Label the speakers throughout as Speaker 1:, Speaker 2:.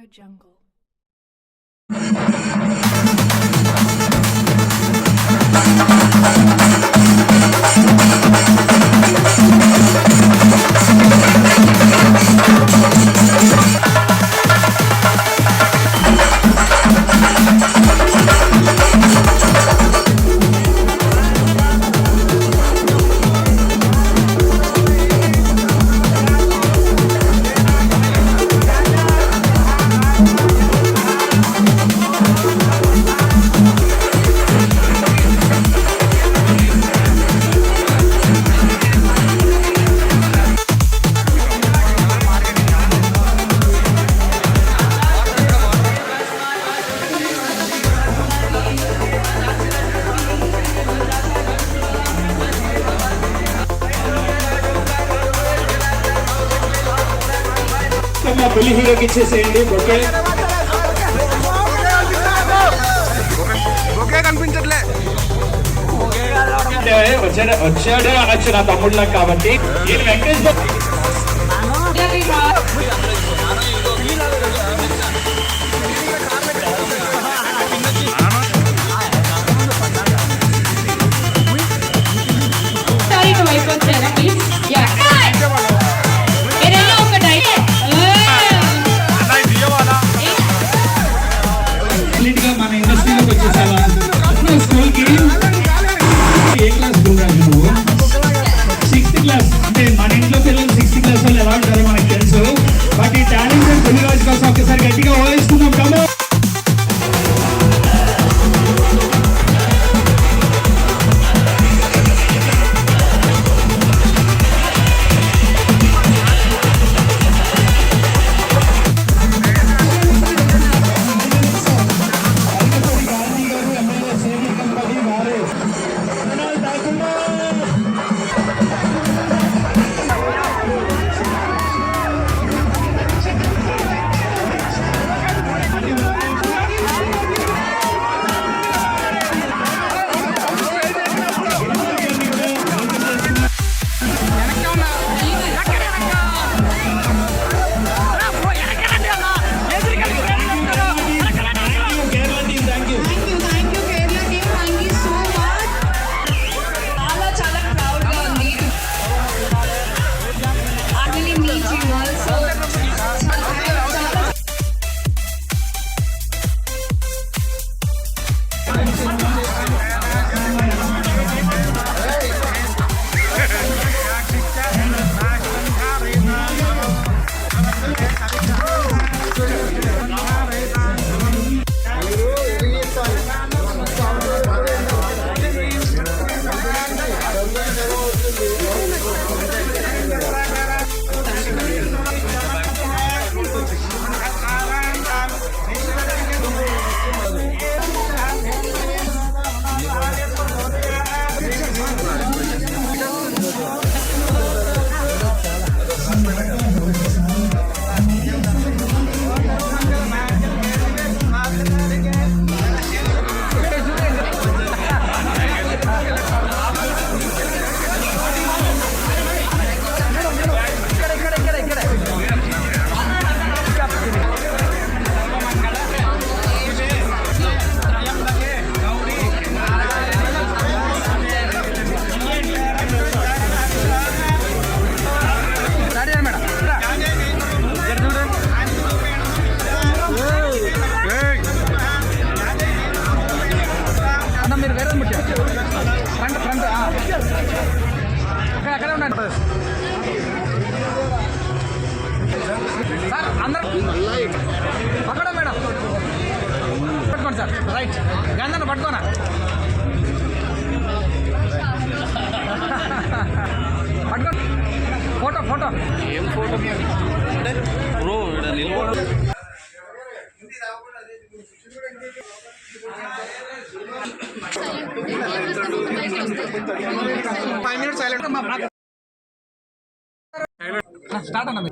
Speaker 1: AudioJungle.
Speaker 2: పెళ్లి హీరోకి ఇచ్చేసేయండి బొకే
Speaker 3: కనిపించట్లే
Speaker 2: వచ్చాడు అనొచ్చు నా తమ్ముళ్ళకి కాబట్టి నేను వెంకటేష్ మన ఇండస్ట్రీలోకి వచ్చేసావా స్కూల్కి ఏ క్లాస్ నువ్వు 6th క్లాస్ అంటే మన ఇంట్లో పిల్లలు 6th క్లాస్ వాళ్ళు ఎలా ఉంటారో మనకు తెలుసు బట్ ఈ టాలెంటెడ్ తెలుగు కోసం ఒకసారి గట్టిగా ఓవేసుకుందాం కమో
Speaker 3: పక్కన మేడం పట్టుకోండి సార్ రైట్ గంధన పట్టుకోనా పట్టుకోండి ఫోటో ఫోటో ఏం photo bro five minutes silent start అన్న
Speaker 4: మీ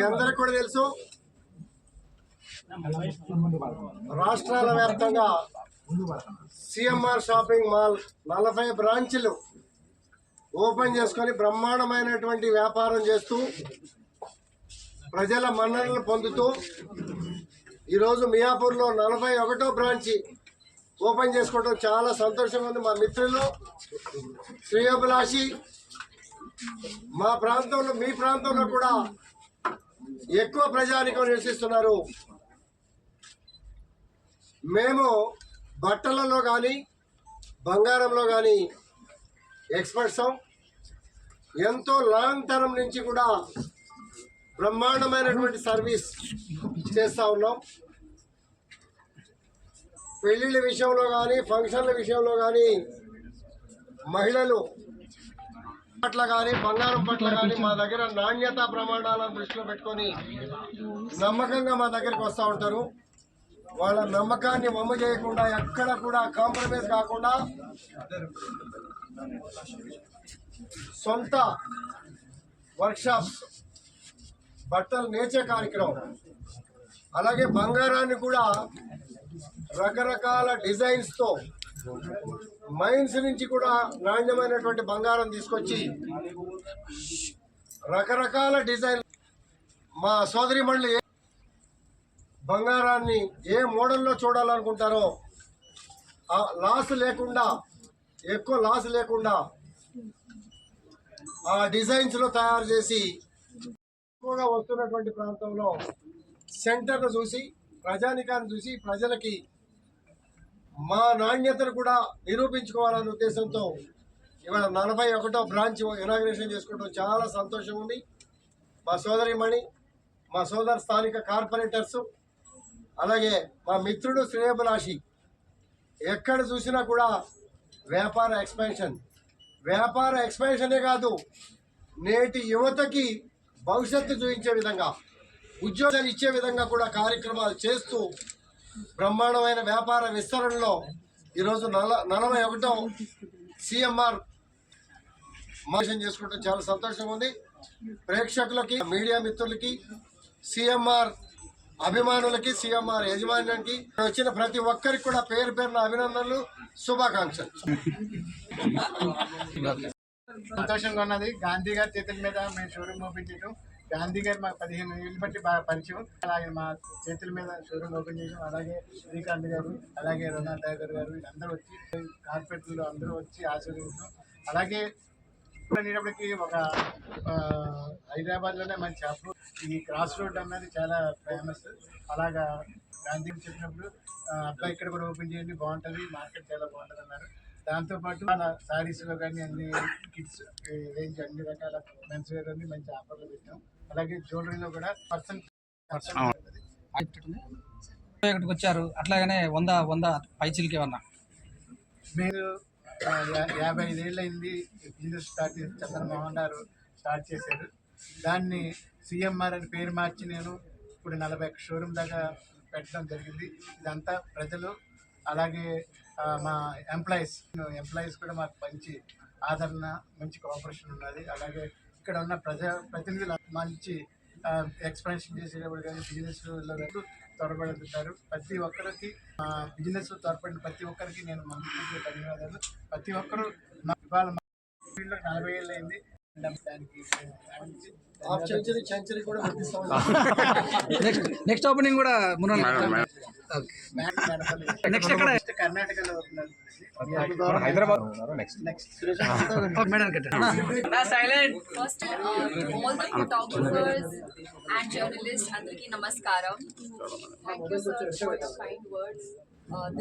Speaker 4: అందరికి కూడా తెలుసు రాష్ట్రాల వ్యాప్తంగా సిఎంఆర్ షాపింగ్ మాల్ 40 బ్రాంచ్లు ఓపెన్ చేసుకొని బ్రహ్మాండమైనటువంటి వ్యాపారం చేస్తూ ప్రజల మన్ననలు పొందుతూ ఈరోజు మియాపూర్లో 41వ బ్రాంచి ఓపెన్ చేసుకోవడం చాలా సంతోషంగా ఉంది. మా మిత్రులు శ్రేయోభిలాషి మా ప్రాంతంలో మీ ప్రాంతంలో కూడా ఎక్కువ ప్రజానికం నివసిస్తున్నారు. మేము బట్టలలో కానీ బంగారంలో కానీ ఎక్స్పర్ట్స్. ఎంతో లాంగ్ టర్మ్ నుంచి కూడా బ్రహ్మాండమైనటువంటి సర్వీస్ చేస్తూ ఉన్నాం. పెళ్ళిళ్ళ విషయంలో కానీ ఫంక్షన్ల విషయంలో కానీ మహిళలు పట్ల కానీ బంగారం పట్ల కానీ మా దగ్గర నాణ్యత ప్రమాణాలను దృష్టిలో పెట్టుకొని నమ్మకంగా మా దగ్గరికి వస్తూ ఉంటారు. వాళ్ళ నమ్మకాన్ని వమ్ము చేయకుండా ఎక్కడ కూడా కాంప్రమైజ్ కాకుండా సొంత వర్క్షాప్స్, బట్టలు నేర్చే కార్యక్రమం, అలాగే బంగారాన్ని కూడా రకరకాల డిజైన్స్తో మైన్స్ నుంచి కూడా నాణ్యమైనటువంటి బంగారం తీసుకొచ్చి రకరకాల డిజైన్ మా సోదరిమణులు బంగారాన్ని ఏ మోడల్లో చూడాలనుకుంటారో లాస్ లేకుండా, ఎక్కువ లాస్ లేకుండా ఆ డిజైన్స్లో తయారు చేసి ఎక్కువగా వస్తున్నటువంటి ప్రాంతంలో సెంటర్ను చూసి ప్రజానికాన్ని చూసి ప్రజలకి మా నాణ్యతను కూడా నిరూపించుకోవాలనే ఉద్దేశంతో ఇవాళ 41వ బ్రాంచ్ ఇనాగ్రేషన్ చేసుకోవడం చాలా సంతోషం ఉంది. మా సోదరిమణి, మా సోదర స్థానిక కార్పొరేటర్స్, అలాగే మా మిత్రుడు శ్రేయోభిలాషి ఎక్కడ చూసినా కూడా వ్యాపార ఎక్స్పాన్షనే కాదు, నేటి యువతకి భవిష్యత్తు చూపించే విధంగా, ఉద్యోగాలు ఇచ్చే విధంగా కూడా కార్యక్రమాలు చేస్తూ బ్రహ్మాండమైన వ్యాపార విస్తరణలో ఈరోజు 41వ సిఎంఆర్ మోషన్ చేసుకోవడం చాలా సంతోషంగా ఉంది. ప్రేక్షకులకి, మీడియా మిత్రులకి, సిఎంఆర్ అభిమానులకి, సిఎంఆర్ యజమాన్యానికి వచ్చిన ప్రతి ఒక్కరికి కూడా పేరు పేరున అభినందనలు, శుభాకాంక్షలు.
Speaker 1: సంతోషంగా ఉన్నది. గాంధీ గారి చేతుల మీద మేము షోరూమ్ ఓపెన్ చేయడం, గాంధీ గారు మాకు 15 ఏళ్ళు బట్టి బాగా పరిచయం, అలాగే మా చేతుల మీద షోరూమ్ ఓపెన్ చేయడం, అలాగే శ్రీకాంత్ గారు, అలాగే రొనాల్డ్ టైగర్ గారు వీళ్ళందరూ వచ్చి కార్పొరేటర్లు అందరూ వచ్చి ఆశీర్వదించడం, అలాగే అనేటప్పటికి ఒక హైదరాబాద్లోనే మంచి అప్రూవ్ ఈ క్రాస్ రోడ్ అన్నది చాలా ఫేమస్. అలాగా గాంధీ చెప్పినప్పుడు అబ్బాయి ఇక్కడ కూడా ఓపెన్ చేయండి, బాగుంటుంది, మార్కెట్ చాలా బాగుంటుంది అన్నారు. దాంతోపాటు మన శారీస్లో కానీ అన్ని కిడ్స్ రేంజ్ అన్ని రకాల మెన్స్ వేర్ అన్ని మంచి ఆఫర్లు పెట్టాం. అలాగే జ్యువెలరీలో కూడా
Speaker 3: ఇక్కడికి వచ్చారు. అట్లాగనే 100 పైచిలకి ఏమన్నా
Speaker 1: మీరు 55 ఏళ్ళు అయింది బిజినెస్ స్టార్ట్ చేసి చంద్రమోహన్ గారు స్టార్ట్ చేశారు. దాన్ని సిఎంఆర్ అని పేరు మార్చి నేను ఇప్పుడు 41 షోరూమ్ దాకా పెట్టడం జరిగింది. ఇదంతా ప్రజలు, అలాగే మా ఎంప్లాయీస్ కూడా మాకు మంచి ఆదరణ, మంచి కోఆపరేషన్ ఉన్నది. అలాగే ఇక్కడ ఉన్న ప్రతినిధులు మంచి ఎక్స్పాన్షన్ చేసేటప్పుడు కానీ బిజినెస్లో త్వరపడుతుంటారు. ప్రతి ఒక్కరికి బిజినెస్ త్వరపడిన ప్రతి ఒక్కరికి నేను మనస్ఫూర్తిగా ధన్యవాదాలు. ప్రతి ఒక్కరూ ఇవాళ 40 ఏళ్ళు అయింది. దానికి
Speaker 4: సెంచరీ కూడా
Speaker 3: నెక్స్ట్ ఓపెనింగ్ కూడా నెక్స్ట్ ఎక్కడ?
Speaker 1: కర్ణాటకలో
Speaker 3: Hyderabad.
Speaker 5: First, all the photographers and journalists, అందరికీ నమస్కారం. Thank you sir for your kind words.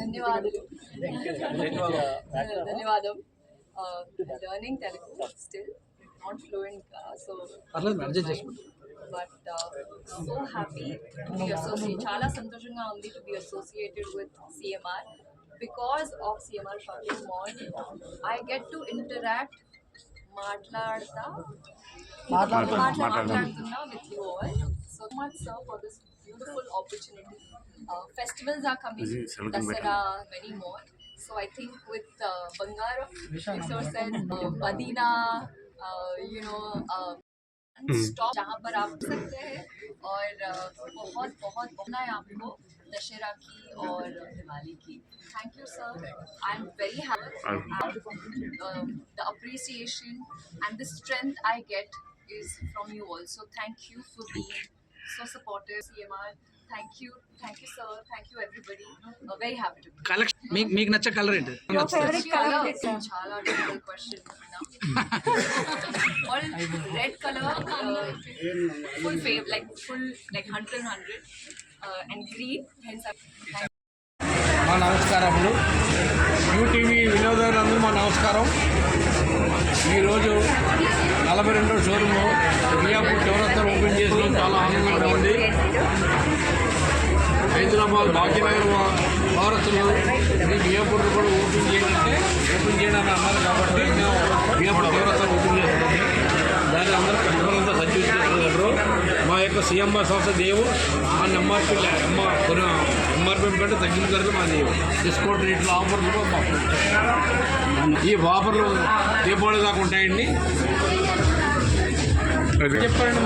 Speaker 5: ధన్యవాదాలు. ధన్యవాదం. Learning Telugu still, not fluent, so but so happy to be associated. Chala santoshanga undi to be associated with CMR. Because of CMR Shopping Mall, I get to interact, మాట్లాడుతున్నా with you all. So much sir for this beautiful opportunity. Festivals are coming, Dasara, many more. So I think with Bangaram resources, Madina, stop जहाँ पर आप सकते हैं और बहुत बहुत है आपको दशहरा की और दिवाली की. Thank you, sir. I'm very happy. The appreciation and the strength I get is from you also. Thank you for being so supportive, CMR. Thank you, sir. Thank you, everybody. Very happy to be.
Speaker 3: Collection మీకు నచ్చే colour ఏంటి
Speaker 5: Chala difficult question. All red color, full fave, like 100, and green. Hence, thank
Speaker 6: మా నమస్కారములు UTV వినోదాలందరూ మా నమస్కారం. ఈరోజు 42వ showroom Miyapur చౌరస్తాలో open చేసిన చాలా ఆనందంగా ఉంది. హైదరాబాద్ భాగ్యనగర్ వారసులు ఈ మియాపూర్లో కూడా ఓపెన్ చేయడానికి అన్నారు కాబట్టి మేము మియాపూర్ చౌరస్తాలో ఓపెన్ చేస్తున్నాము. దాన్ని అందరూ కస్టమర్లంతా సజ్జీవి చేసుకున్నారు. మా యొక్క సిఎంఆర్ సంస్థ దేవు ఆ ఎంఆర్పీ కంటే తగ్గిన ధరలు మాది డిస్కౌంట్ రేట్లు ఆఫర్లు మాకు ఈ ఆఫర్లు దీపావళి దాకా ఉంటాయండి. చెప్పండి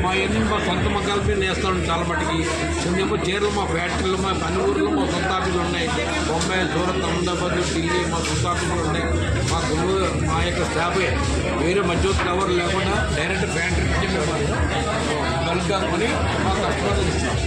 Speaker 6: మా ఎన్ని మా సొంత మగ్గాల మీద నేస్తాం. చాలా మట్టుకి కొంచెం చీరలు మా ఫ్యాక్టరీలు మా పని ఊర్లో మా సొంత ఆఫీసులు ఉన్నాయి. బొంబాయి సూరత్ అహ్మదాబాద్ ఢిల్లీ మా సొంత ఆఫీసులు ఉన్నాయి. మా గురువు మా యొక్క స్టాఫ్ వేరే మధ్యవర్తులు ఎవరు లేకుండా డైరెక్ట్ ఫ్యాక్టరీ నుంచి మేము బల్క్గా కొని మా కస్టమర్లు ఇస్తాం.